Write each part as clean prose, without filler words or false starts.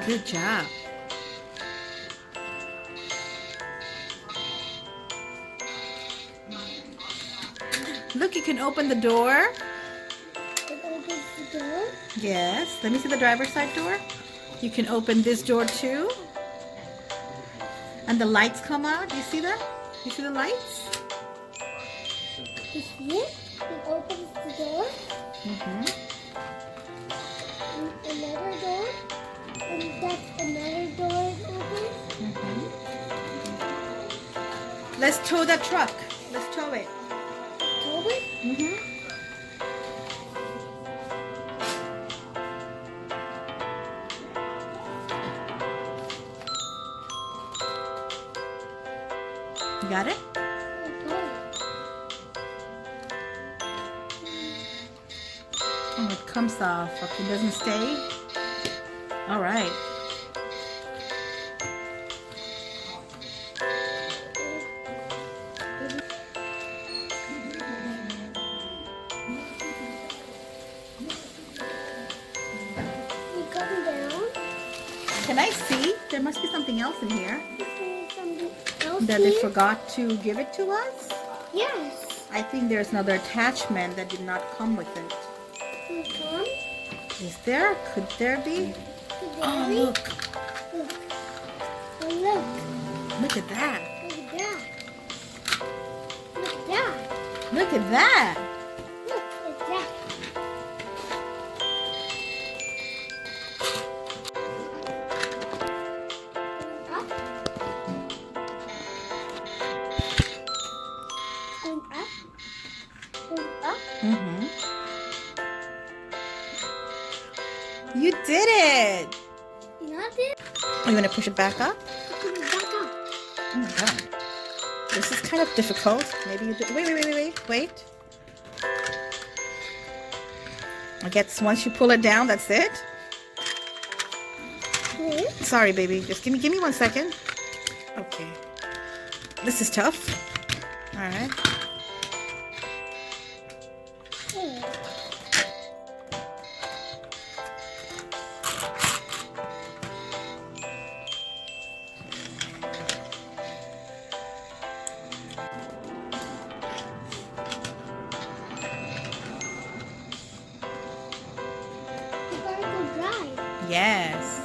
Good job. Look, you can open the door. It opens the door. Yes. Let me see the driver's side door. You can open this door too. And the lights come out. Do you see that? You see the lights? You see it? It opens the door. Mm-hmm. And another door. And that's another door is open. Mm-hmm. Let's tow the truck. Let's tow it. Open. Mm-hmm. You got it? Oh, it comes off. Okay, it doesn't stay. All right. You come down. Can I see? There must be something else in here You see something else that they here? forgot to give it to us. Yes. I think there's another attachment that did not come with it. You come. Is there? Could there be? Oh, Today. look. Look. Oh, look. Look at that. Look at that. Look at that. Look at that. Look at that. Up. Going up. Going up. Mm-hmm. You did it. You got it? Are you going to push it back up? Put it back up. Oh my god. This is kind of difficult. Maybe you do. Wait. I guess once you pull it down, that's it. Wait. Sorry, baby. Just give me 1 second. Okay. This is tough. All right. Wait. You gotta go drive. Yes.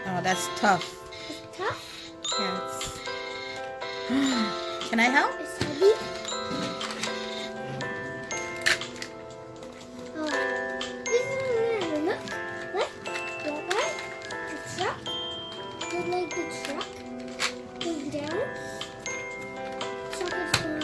Oh, that's tough. It's tough. Yes. Can I help? It's heavy. Oh, this is look. What? That one? The truck. Look like the truck. Going down. Truck is going.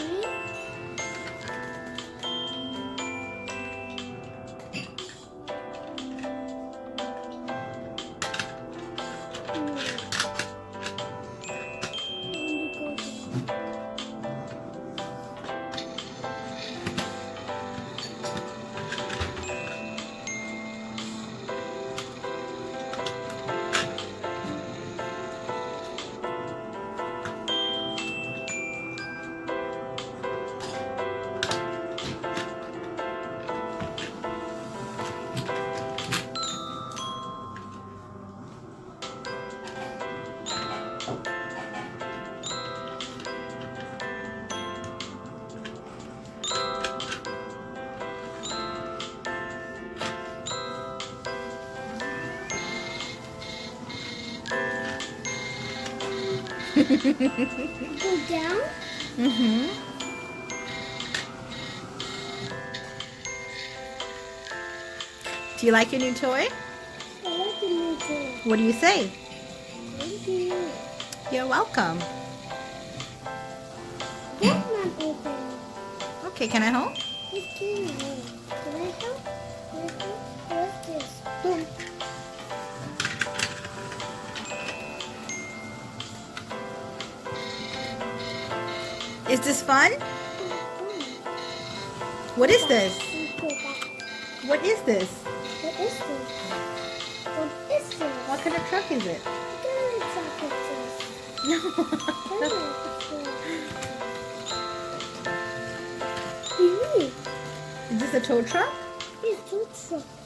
Go down. Mm-hmm. Do you like your new toy? I like the new toy. What do you say? Thank you. You're welcome. That's not open. Okay, can I help? It's too low. Can I help? Can I help? What's this? Boom. Is this fun? What is this? What is this? What is this? What is this? What kind of truck is it? Good truck is this? No. Really? Is this a tow truck? It's a truck.